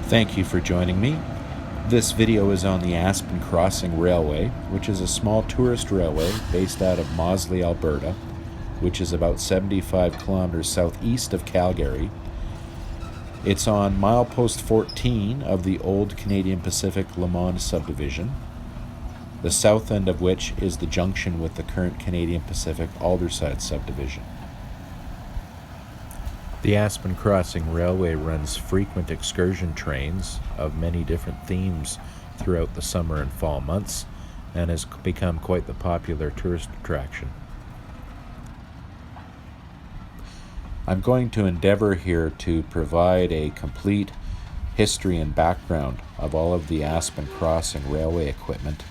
Thank you for joining me. This video is on the Aspen Crossing Railway, which is a small tourist railway based out of Moseley, Alberta, which is about 75 kilometers southeast of Calgary. It's on milepost 14 of the old Canadian Pacific Le Mans subdivision, the south end of which is the junction with the current Canadian Pacific Aldersyde subdivision. The Aspen Crossing Railway runs frequent excursion trains of many different themes throughout the summer and fall months and has become quite the popular tourist attraction. I'm going to endeavor here to provide a complete history and background of all of the Aspen Crossing Railway equipment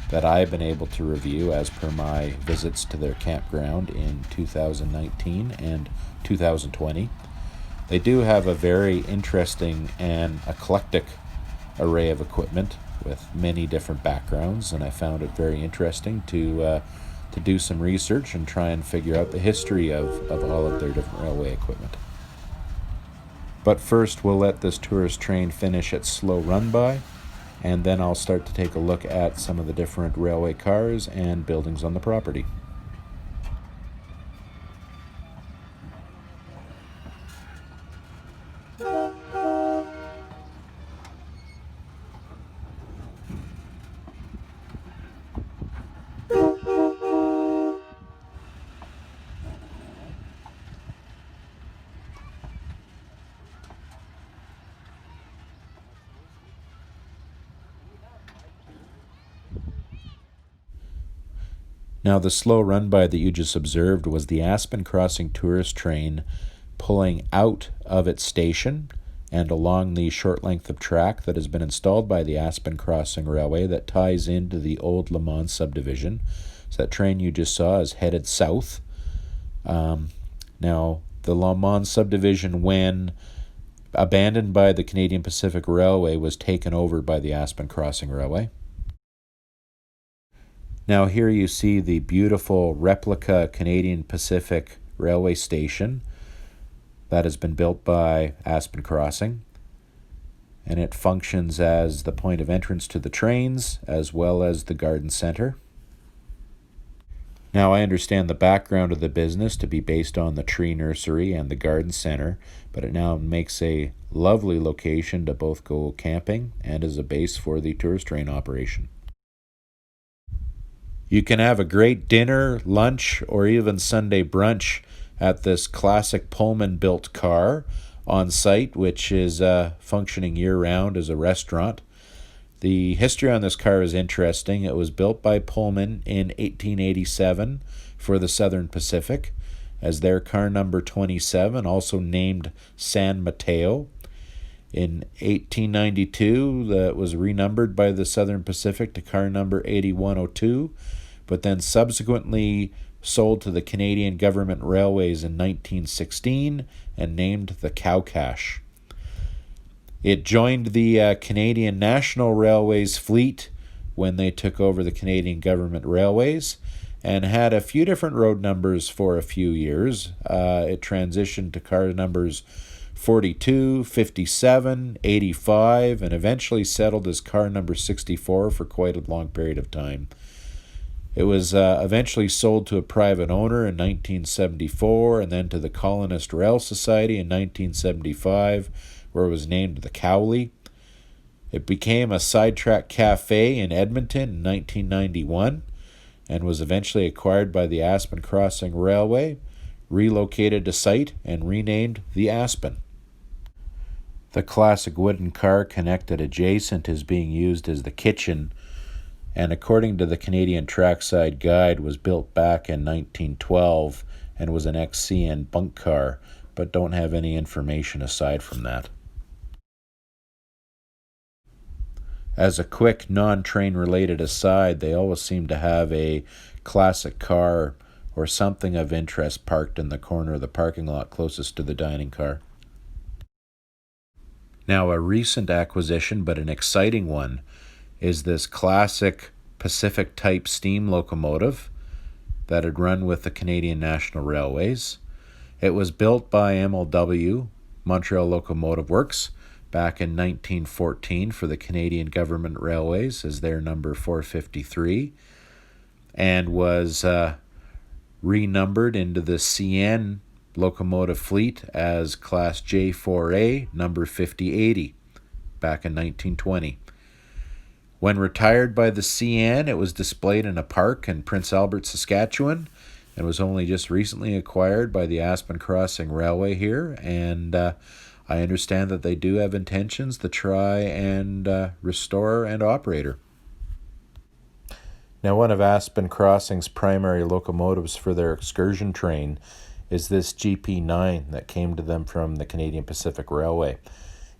that I've been able to review as per my visits to their campground in 2019 and 2020. They do have a very interesting and eclectic array of equipment with many different backgrounds, and I found it very interesting to do some research and try and figure out the history of all of their different railway equipment. But first, we'll let this tourist train finish its slow run-by, and then I'll start to take a look at some of the different railway cars and buildings on the property. Now, the slow run-by that you just observed was the Aspen Crossing tourist train pulling out of its station and along the short length of track that has been installed by the Aspen Crossing Railway that ties into the old Le Mans subdivision. So that train you just saw is headed south. Now, the Le Mans subdivision, when abandoned by the Canadian Pacific Railway, was taken over by the Aspen Crossing Railway. Now here you see the beautiful replica Canadian Pacific Railway station that has been built by Aspen Crossing, and it functions as the point of entrance to the trains as well as the garden center. Now I understand the background of the business to be based on the tree nursery and the garden center, but it now makes a lovely location to both go camping and as a base for the tourist train operation. You can have a great dinner, lunch, or even Sunday brunch at this classic Pullman-built car on site, which is functioning year-round as a restaurant. The history on this car is interesting. It was built by Pullman in 1887 for the Southern Pacific as their car number 27, also named San Mateo. In 1892, that was renumbered by the Southern Pacific to car number 8102, but then subsequently sold to the Canadian Government Railways in 1916 and named the Cowcash. It joined the Canadian National Railways fleet when they took over the Canadian Government Railways and had a few different road numbers for a few years. It transitioned to car numbers 42, 57, 85, and eventually settled as car number 64 for quite a long period of time. It was eventually sold to a private owner in 1974 and then to the Colonist Rail Society in 1975, where it was named the Cowley. It became a sidetrack cafe in Edmonton in 1991 and was eventually acquired by the Aspen Crossing Railway, relocated to site, and renamed the Aspen. The classic wooden car connected adjacent is being used as the kitchen, and according to the Canadian Trackside Guide, was built back in 1912 and was an ex-CN bunk car, but don't have any information aside from that. As a quick non-train related aside, they always seem to have a classic car or something of interest parked in the corner of the parking lot closest to the dining car. Now, a recent acquisition, but an exciting one, is this classic Pacific-type steam locomotive that had run with the Canadian National Railways. It was built by MLW, Montreal Locomotive Works, back in 1914 for the Canadian Government Railways as their number 453, and was renumbered into the CN locomotive fleet as Class J4A, number 5080, back in 1920. When retired by the CN, it was displayed in a park in Prince Albert, Saskatchewan, and was only just recently acquired by the Aspen Crossing Railway here, and I understand that they do have intentions to try and restore and operate her. Now, one of Aspen Crossing's primary locomotives for their excursion train is this GP9 that came to them from the Canadian Pacific Railway.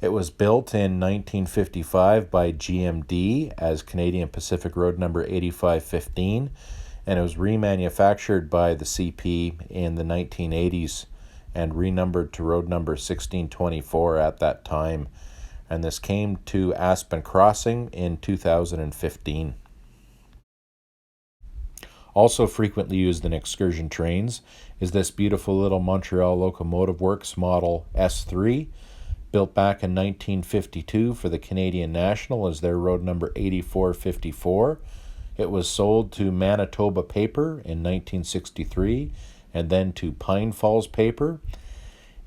It was built in 1955 by GMD as Canadian Pacific Road number 8515, and it was remanufactured by the CP in the 1980s and renumbered to road number 1624 at that time. And this came to Aspen Crossing in 2015. Also frequently used in excursion trains is this beautiful little Montreal Locomotive Works Model S3, built back in 1952 for the Canadian National as their road number 8454. It was sold to Manitoba Paper in 1963 and then to Pine Falls Paper.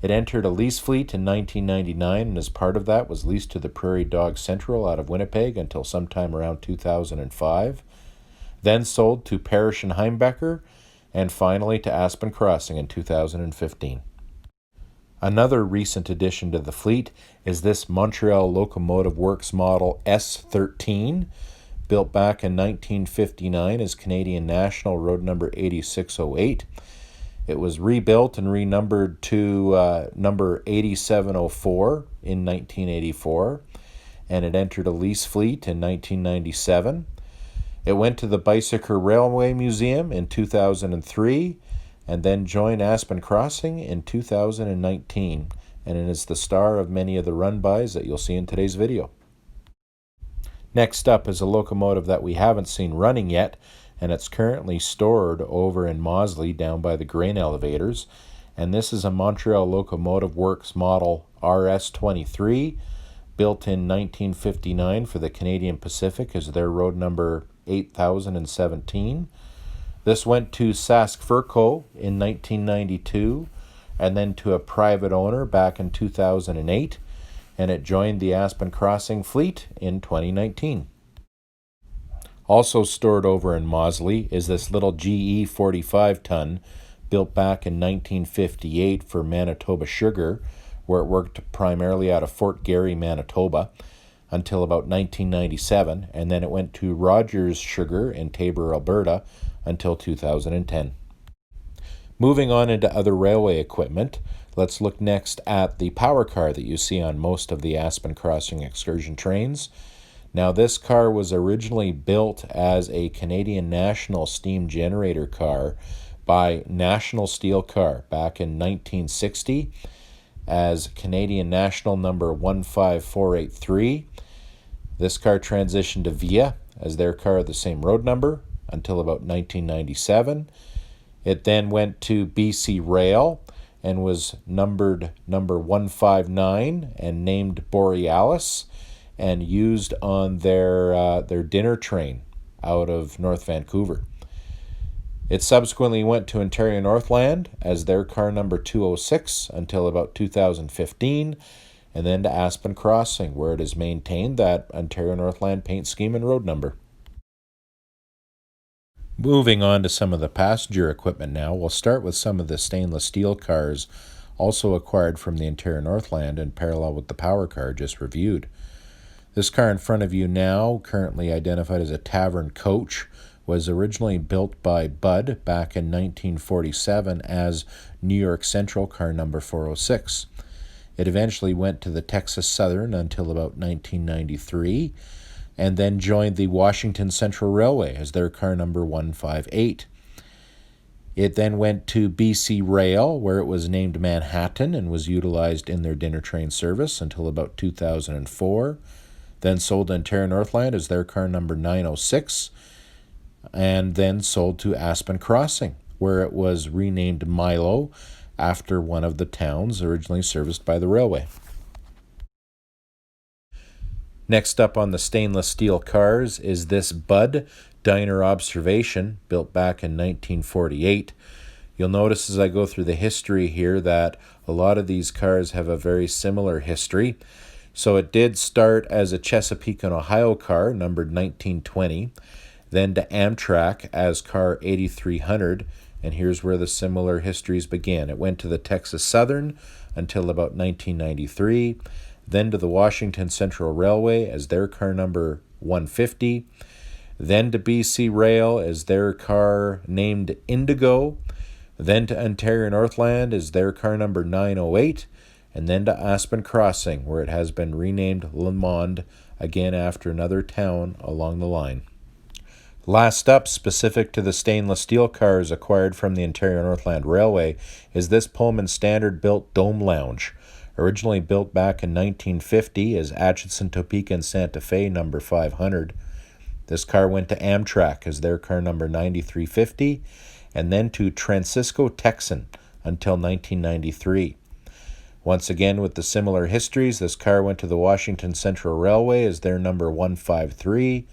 It entered a lease fleet in 1999, and as part of that was leased to the Prairie Dog Central out of Winnipeg until sometime around 2005. Then sold to Parrish and Heimbecker, and finally to Aspen Crossing in 2015. Another recent addition to the fleet is this Montreal Locomotive Works Model S13, built back in 1959 as Canadian National road number 8608. It was rebuilt and renumbered to number 8704 in 1984, and it entered a lease fleet in 1997. It went to the Bicycle Railway Museum in 2003, and then joined Aspen Crossing in 2019, and it is the star of many of the run-bys that you'll see in today's video. Next up is a locomotive that we haven't seen running yet, and it's currently stored over in Mosley down by the grain elevators, and this is a Montreal Locomotive Works Model RS23, built in 1959 for the Canadian Pacific as their road number 8017. This went to Sask Furco in 1992 and then to a private owner back in 2008, and it joined the Aspen Crossing fleet in 2019. Also stored over in Mosley is this little GE 45-ton built back in 1958 for Manitoba Sugar, where it worked primarily out of Fort Garry, Manitoba, until about 1997, and then it went to Rogers Sugar in Tabor, Alberta, until 2010. Moving on into other railway equipment, let's look next at the power car that you see on most of the Aspen Crossing excursion trains. Now, this car was originally built as a Canadian National steam generator car by National Steel Car back in 1960 as Canadian National number 15483. This car transitioned to VIA as their car of the same road number until about 1997. It then went to BC Rail and was numbered number 159 and named Borealis and used on their dinner train out of North Vancouver. It subsequently went to Ontario Northland as their car number 206 until about 2015, and then to Aspen Crossing, where it has maintained that Ontario Northland paint scheme and road number. Moving on to some of the passenger equipment now, we'll start with some of the stainless steel cars also acquired from the Ontario Northland in parallel with the power car just reviewed. This car in front of you now, currently identified as a Tavern Coach, was originally built by Budd back in 1947 as New York Central car number 406. It eventually went to the Texas Southern until about 1993, and then joined the Washington Central Railway as their car number 158. It then went to BC Rail, where it was named Manhattan and was utilized in their dinner train service until about 2004. Then sold to Ontario Northland as their car number 906, and then sold to Aspen Crossing, where it was renamed Milo after one of the towns originally serviced by the railway. Next up on the stainless steel cars is this Bud Diner Observation, built back in 1948. You'll notice as I go through the history here that a lot of these cars have a very similar history. So it did start as a Chesapeake and Ohio car, numbered 1920, then to Amtrak as car 8300, and here's where the similar histories began. It went to the Texas Southern until about 1993, then to the Washington Central Railway as their car number 150, then to BC Rail as their car named Indigo, then to Ontario Northland as their car number 908, and then to Aspen Crossing, where it has been renamed Le Monde, again after another town along the line. Last up, specific to the stainless steel cars acquired from the Ontario Northland Railway, is this Pullman Standard-built Dome Lounge. Originally built back in 1950 as Atchison, Topeka, and Santa Fe number 500. This car went to Amtrak as their car number 9350, and then to Transisco Texan until 1993. Once again, with the similar histories, this car went to the Washington Central Railway as their number 153,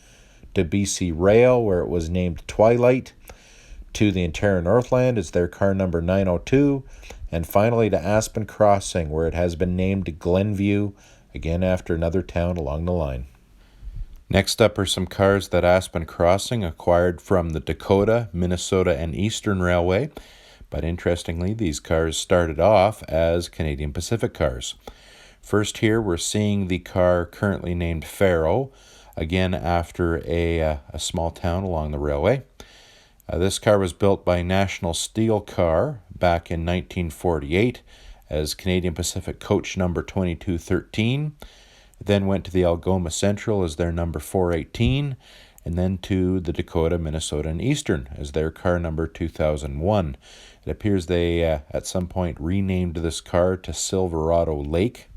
to BC Rail, where it was named Twilight, to the Ontario Northland as their car number 902, and finally to Aspen Crossing, where it has been named Glenview, again after another town along the line. Next up are some cars that Aspen Crossing acquired from the Dakota, Minnesota, and Eastern Railway. But interestingly, these cars started off as Canadian Pacific cars. First here, we're seeing the car currently named Faro, again after a small town along the railway. This car was built by National Steel Car back in 1948 as Canadian Pacific coach number 2213, then went to the Algoma Central as their number 418, and then to the Dakota, Minnesota, and Eastern as their car number 2001. It appears they at some point renamed this car to Silverado Lake.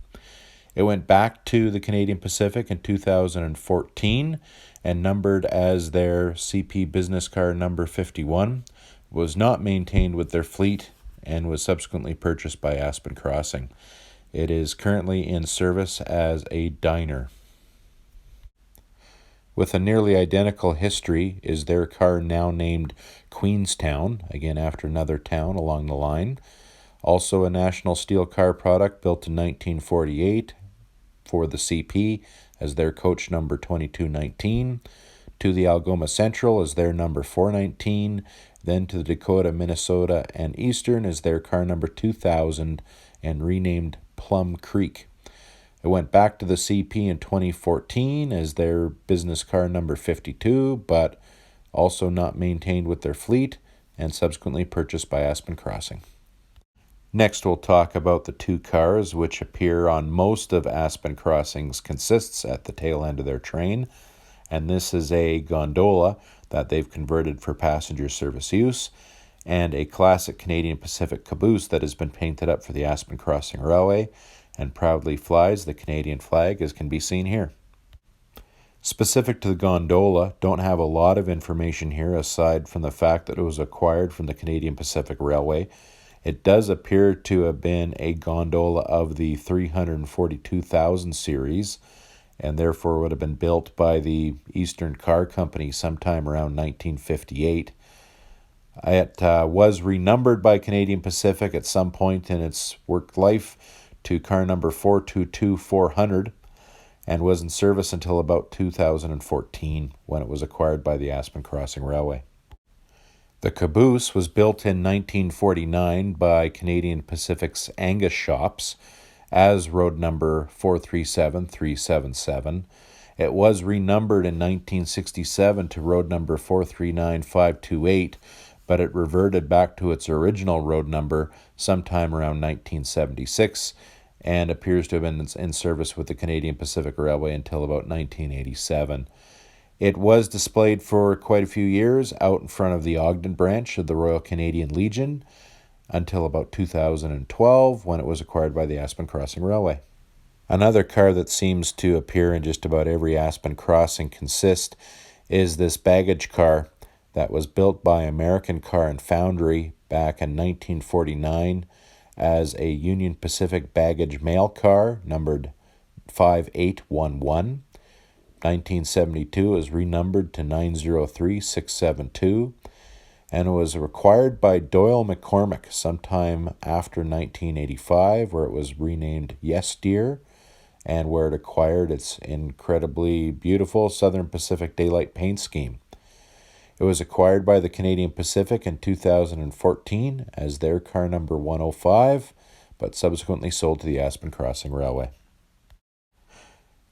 It went back to the Canadian Pacific in 2014 and numbered as their CP business car number 51, was not maintained with their fleet, and was subsequently purchased by Aspen Crossing. It is currently in service as a diner. With a nearly identical history is their car now named Queenstown, again after another town along the line. Also a National Steel Car product built in 1948 for the CP as their coach number 2219, to the Algoma Central as their number 419, then to the Dakota, Minnesota, and Eastern as their car number 2000 and renamed Plum Creek. It went back to the CP in 2014 as their business car number 52, but also not maintained with their fleet and subsequently purchased by Aspen Crossing. Next, we'll talk about the two cars which appear on most of Aspen Crossing's consists at the tail end of their train, and this is a gondola that they've converted for passenger service use, and a classic Canadian Pacific caboose that has been painted up for the Aspen Crossing Railway and proudly flies the Canadian flag, as can be seen here. Specific to the gondola, don't have a lot of information here aside from the fact that it was acquired from the Canadian Pacific Railway. It does appear to have been a gondola of the 342,000 series, and therefore would have been built by the Eastern Car Company sometime around 1958. It was renumbered by Canadian Pacific at some point in its work life to car number 422-400, and was in service until about 2014 when it was acquired by the Aspen Crossing Railway. The caboose was built in 1949 by Canadian Pacific's Angus Shops as road number 437377. It was renumbered in 1967 to road number 439528, but it reverted back to its original road number sometime around 1976 and appears to have been in service with the Canadian Pacific Railway until about 1987. It was displayed for quite a few years out in front of the Ogden branch of the Royal Canadian Legion until about 2012 when it was acquired by the Aspen Crossing Railway. Another car that seems to appear in just about every Aspen Crossing consist is this baggage car that was built by American Car and Foundry back in 1949 as a Union Pacific baggage mail car numbered 5811. 1972, it was renumbered to 903672, and it was acquired by Doyle McCormick sometime after 1985, where it was renamed Yes Dear, and where it acquired its incredibly beautiful Southern Pacific Daylight paint scheme. It was acquired by the Canadian Pacific in 2014 as their car number 105, but subsequently sold to the Aspen Crossing Railway.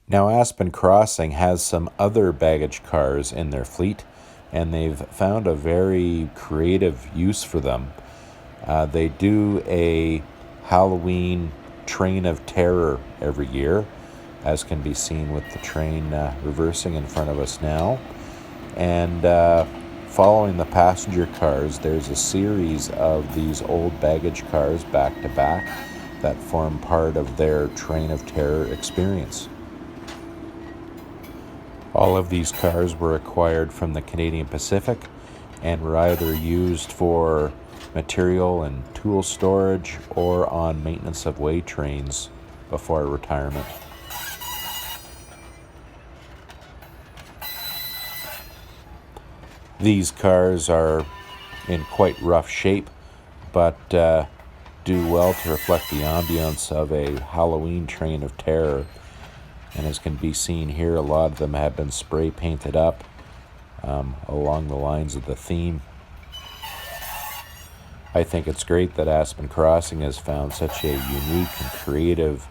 Now, Aspen Crossing has some other baggage cars in their fleet, and they've found a very creative use for them. They do a Halloween train of terror every year, as can be seen with the train reversing in front of us now. And following the passenger cars, there's a series of these old baggage cars back to back that form part of their train of terror experience. All of these cars were acquired from the Canadian Pacific and were either used for material and tool storage or on maintenance of way trains before retirement. These cars are in quite rough shape, but do well to reflect the ambience of a Halloween train of terror. And as can be seen here, a lot of them have been spray painted up along the lines of the theme. I think it's great that Aspen Crossing has found such a unique and creative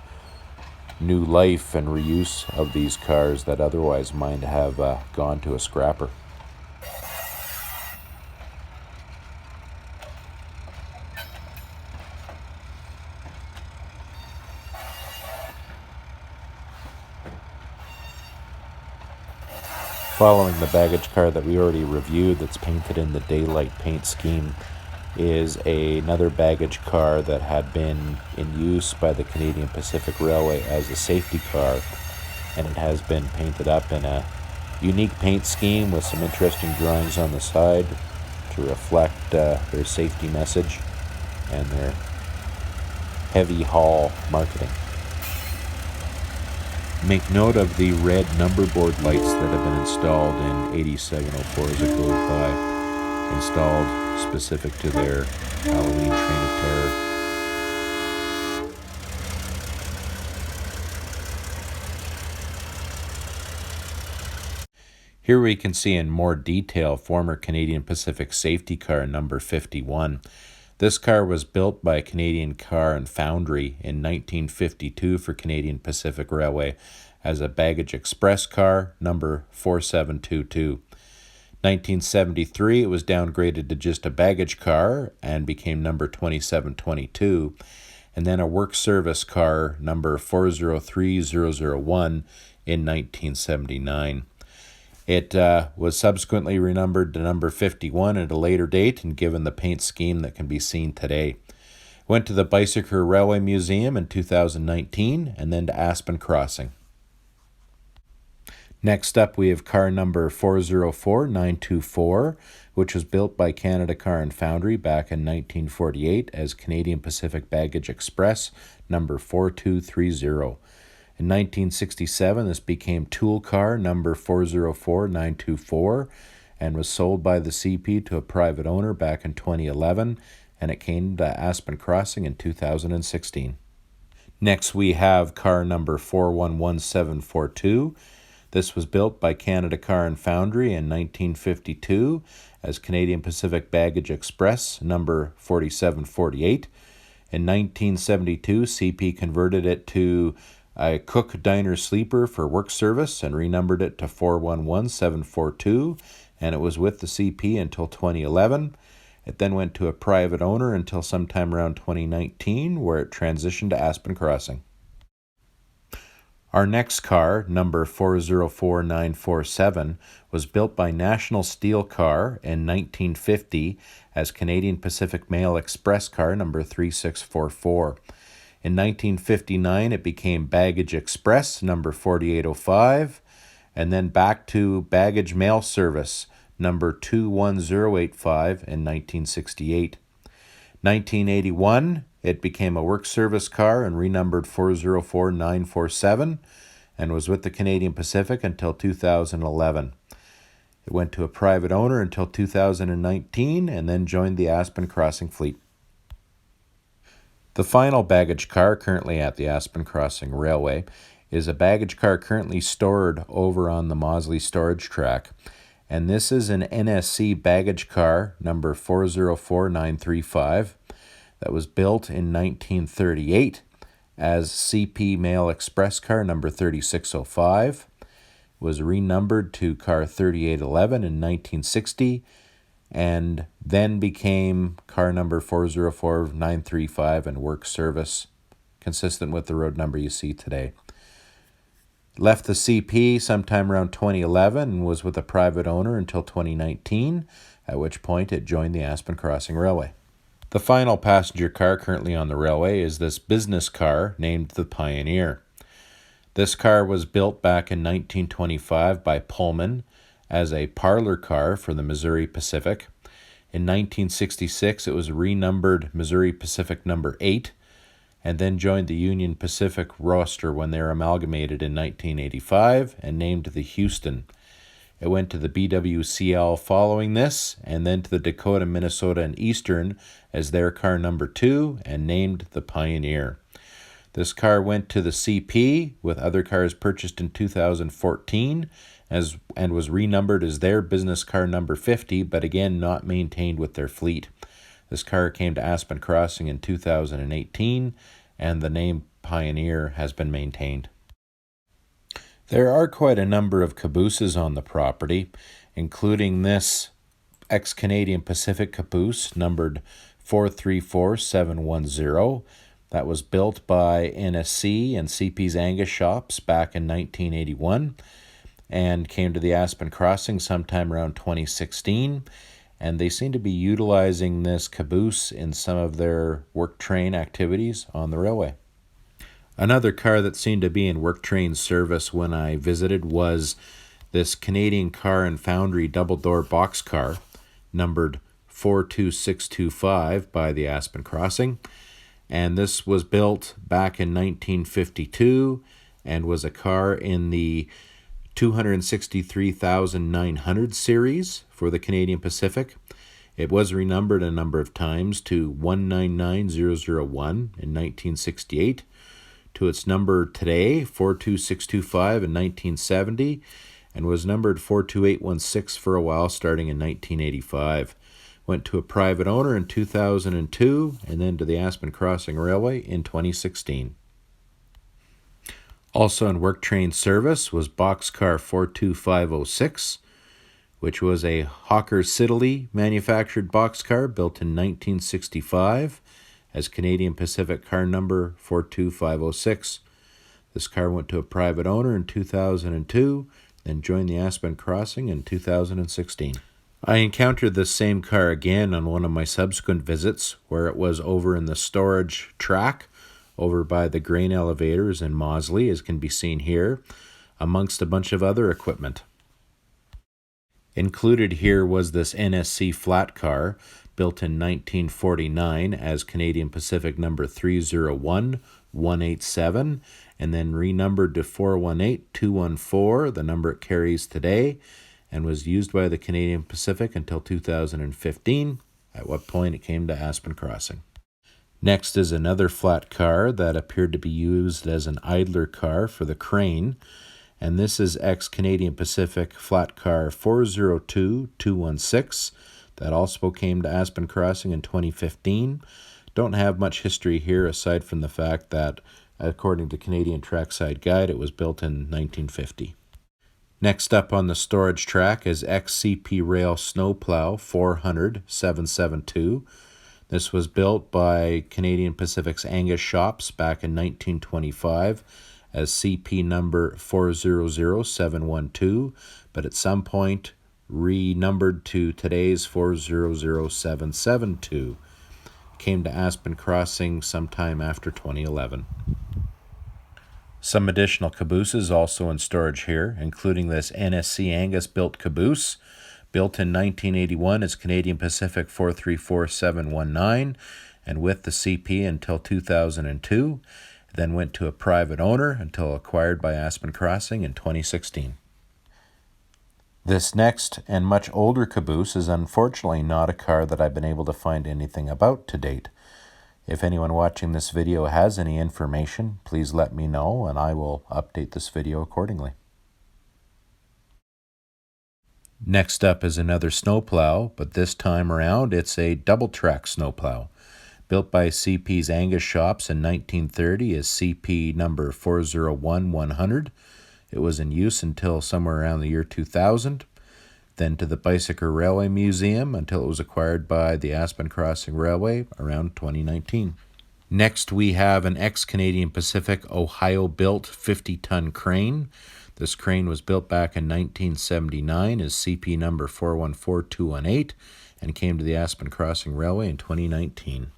new life and reuse of these cars that otherwise might have gone to a scrapper. Following the baggage car that we already reviewed that's painted in the daylight paint scheme is another baggage car that had been in use by the Canadian Pacific Railway as a safety car, and it has been painted up in a unique paint scheme with some interesting drawings on the side to reflect their safety message and their heavy haul marketing. Make note of the red number board lights that have been installed in 8704 as it goes by, installed specific to their Halloween train of terror. Here we can see in more detail former Canadian Pacific safety car number 51. This car was built by Canadian Car and Foundry in 1952 for Canadian Pacific Railway as a baggage express car, number 4722. 1973, it was downgraded to just a baggage car and became number 2722, and then a work service car, number 403001 in 1979. It was subsequently renumbered to number 51 at a later date and given the paint scheme that can be seen today. Went to the Bicycle Railway Museum in 2019 and then to Aspen Crossing. Next up, we have car number 404924, which was built by Canada Car and Foundry back in 1948 as Canadian Pacific Baggage Express number 4230. In 1967, this became Tool Car number 404924 and was sold by the CP to a private owner back in 2011, and it came to Aspen Crossing in 2016. Next, we have car number 411742. This was built by Canada Car and Foundry in 1952 as Canadian Pacific Baggage Express number 4748. In 1972, CP converted it to a Cook Diner Sleeper for work service and renumbered it to 411742, and it was with the CP until 2011. It then went to a private owner until sometime around 2019, where it transitioned to Aspen Crossing. Our next car, number 404947, was built by National Steel Car in 1950 as Canadian Pacific Mail Express car number 3644. In 1959, it became Baggage Express, number 4805, and then back to Baggage Mail Service, number 21085 in 1968. 1981, it became a work service car and renumbered 404947, and was with the Canadian Pacific until 2011. It went to a private owner until 2019 and then joined the Aspen Crossing fleet. The final baggage car currently at the Aspen Crossing Railway is a baggage car currently stored over on the Mosley storage track. And this is an NSC baggage car number 404935 that was built in 1938 as CP Mail Express car number 3605, was renumbered to car 3811 in 1960, and then became car number 404935 and work service, consistent with the road number you see today. Left the CP sometime around 2011 and was with a private owner until 2019, at which point it joined the Aspen Crossing Railway. The final passenger car currently on the railway is this business car named the Pioneer. This car was built back in 1925 by Pullman as a parlor car for the Missouri Pacific. In 1966, it was renumbered Missouri Pacific number 8, and then joined the Union Pacific roster when they were amalgamated in 1985 and named the Houston. It went to the BWCL following this, and then to the Dakota, Minnesota, and Eastern as their car number 2 and named the Pioneer. This car went to the CP with other cars purchased in 2014 and was renumbered as their business car number 50, but again not maintained with their fleet. This car came to Aspen Crossing in 2018, and the name Pioneer has been maintained. There are quite a number of cabooses on the property, including this ex-Canadian Pacific caboose numbered 434710 that was built by NSC and CP's Angus shops back in 1981 and came to the Aspen Crossing sometime around 2016. And they seem to be utilizing this caboose in some of their work train activities on the railway. Another car that seemed to be in work train service when I visited was this Canadian Car and Foundry double-door boxcar, numbered 42625 by the Aspen Crossing. And this was built back in 1952 and was a car in the 263,900 series for the Canadian Pacific. It was renumbered a number of times to 199001 in 1968, to its number today, 42625 in 1970, and was numbered 42816 for a while starting in 1985. Went to a private owner in 2002 and then to the Aspen Crossing Railway in 2016. Also in work train service was Boxcar 42506, which was a Hawker Siddeley manufactured boxcar built in 1965 as Canadian Pacific car number 42506. This car went to a private owner in 2002, then joined the Aspen Crossing in 2016. I encountered this same car again on one of my subsequent visits, where it was over in the storage track over by the grain elevators in Mosley, as can be seen here, amongst a bunch of other equipment. Included here was this NSC flat car, built in 1949 as Canadian Pacific number 301187, and then renumbered to 418214, the number it carries today, and was used by the Canadian Pacific until 2015, at what point it came to Aspen Crossing. Next is another flat car that appeared to be used as an idler car for the crane, and this is ex-Canadian Pacific flat car 402216 that also came to Aspen Crossing in 2015. Don't have much history here aside from the fact that, according to Canadian Trackside Guide, it was built in 1950. Next up on the storage track is ex-CP Rail Snowplow 400772. This was built by Canadian Pacific's Angus shops back in 1925 as CP number 400712, but at some point renumbered to today's 400772. Came to Aspen Crossing sometime after 2011. Some additional cabooses also in storage here, including this NSC Angus built caboose, built in 1981 as Canadian Pacific 434719, and with the CP until 2002. then went to a private owner until acquired by Aspen Crossing in 2016. This next and much older caboose is unfortunately not a car that I've been able to find anything about to date. If anyone watching this video has any information, please let me know and I will update this video accordingly. Next up is another snowplow, but this time around it's a double-track snowplow. Built by CP's Angus shops in 1930 as CP number 401-100. It was in use until somewhere around the year 2000. Then to the Bicycle Railway Museum until it was acquired by the Aspen Crossing Railway around 2019. Next we have an ex-Canadian Pacific Ohio-built 50-ton crane. This crane was built back in 1979 as CP number 414218 and came to the Aspen Crossing Railway in 2019.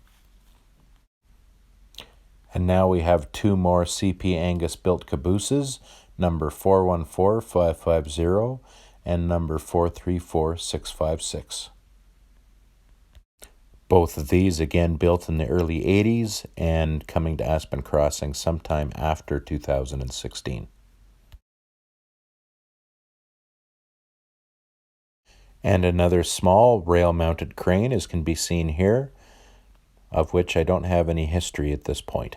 And now we have two more CP Angus built cabooses, number 414550 and number 434656. Both of these again built in the early 80s and coming to Aspen Crossing sometime after 2016. And another small rail-mounted crane, as can be seen here, of which I don't have any history at this point.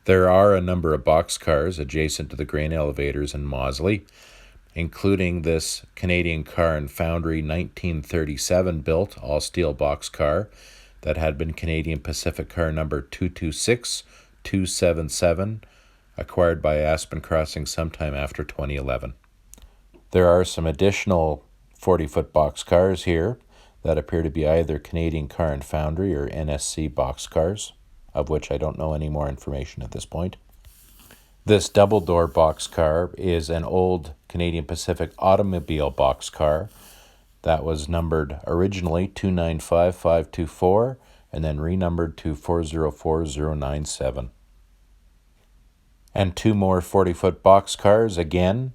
There are a number of boxcars adjacent to the grain elevators in Mawsley, including this Canadian Car and Foundry 1937 built all-steel boxcar that had been Canadian Pacific car number 226277, acquired by Aspen Crossing sometime after 2011. There are some additional 40-foot boxcars here that appear to be either Canadian Car and Foundry or NSC boxcars, of which I don't know any more information at this point. This double-door boxcar is an old Canadian Pacific automobile boxcar that was numbered originally 295524 and then renumbered to 404097. And two more 40-foot boxcars, again,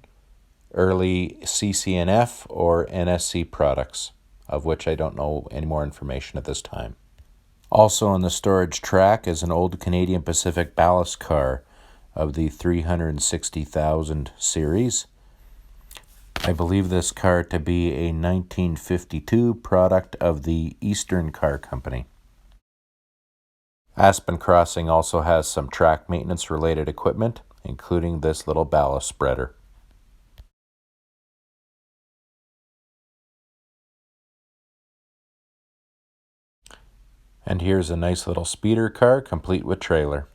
early CCNF or NSC products, of which I don't know any more information at this time. Also on the storage track is an old Canadian Pacific ballast car of the 360,000 series. I believe this car to be a 1952 product of the Eastern Car Company. Aspen Crossing also has some track maintenance related equipment, including this little ballast spreader. And here's a nice little speeder car complete with trailer.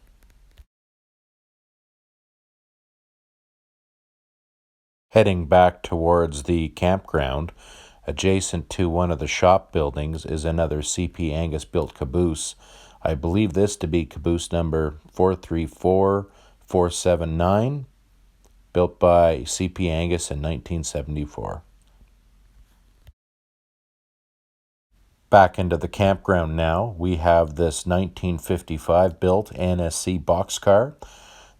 Heading back towards the campground, adjacent to one of the shop buildings is another CP Angus built caboose. I believe this to be caboose number 434479, built by CP Angus in 1974. Back into the campground now, we have this 1955 built NSC boxcar.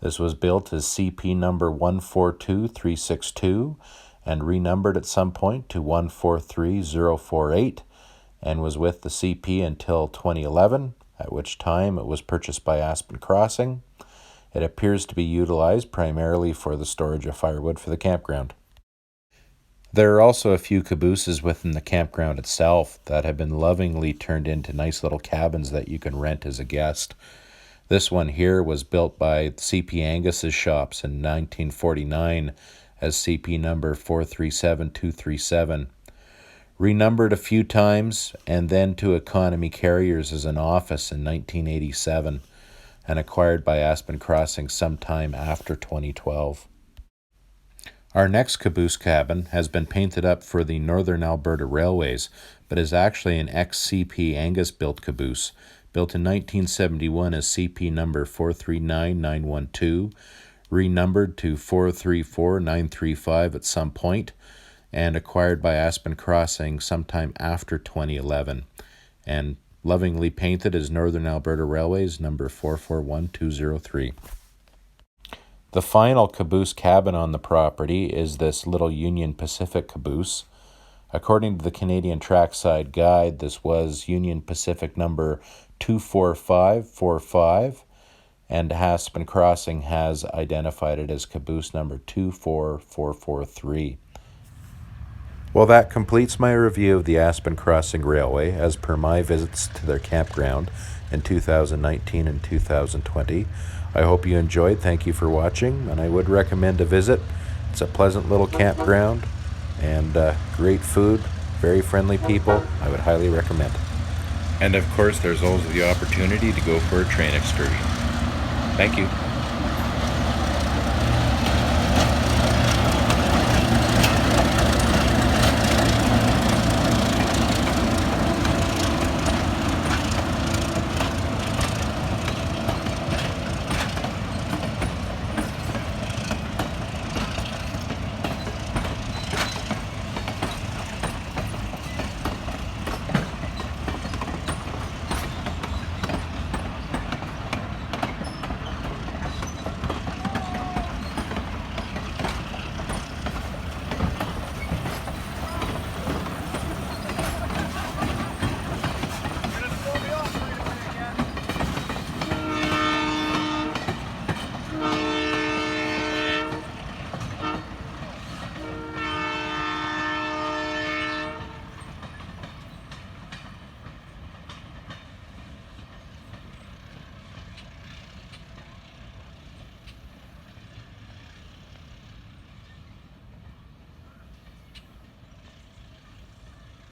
This was built as CP number 142362 and renumbered at some point to 143048 and was with the CP until 2011, at which time it was purchased by Aspen Crossing. It appears to be utilized primarily for the storage of firewood for the campground. There are also a few cabooses within the campground itself that have been lovingly turned into nice little cabins that you can rent as a guest. This one here was built by CP Angus's shops in 1949 as CP number 437237. Renumbered a few times and then to Economy Carriers as an office in 1987 and acquired by Aspen Crossing sometime after 2012. Our next caboose cabin has been painted up for the Northern Alberta Railways, but is actually an ex-CP Angus built caboose, built in 1971 as CP number 439912, renumbered to 434935 at some point, and acquired by Aspen Crossing sometime after 2011, and lovingly painted as Northern Alberta Railways number 441203. The final caboose cabin on the property is this little Union Pacific caboose, According to the Canadian Trackside Guide, this was Union Pacific number 24545, and Aspen Crossing has identified it as caboose number 24443. Well, that completes my review of the Aspen Crossing Railway as per my visits to their campground in 2019 and 2020. I hope you enjoyed. Thank you for watching, and I would recommend a visit. It's a pleasant little campground and great food, very friendly people. I would highly recommend. And of course, there's always the opportunity to go for a train excursion. Thank you.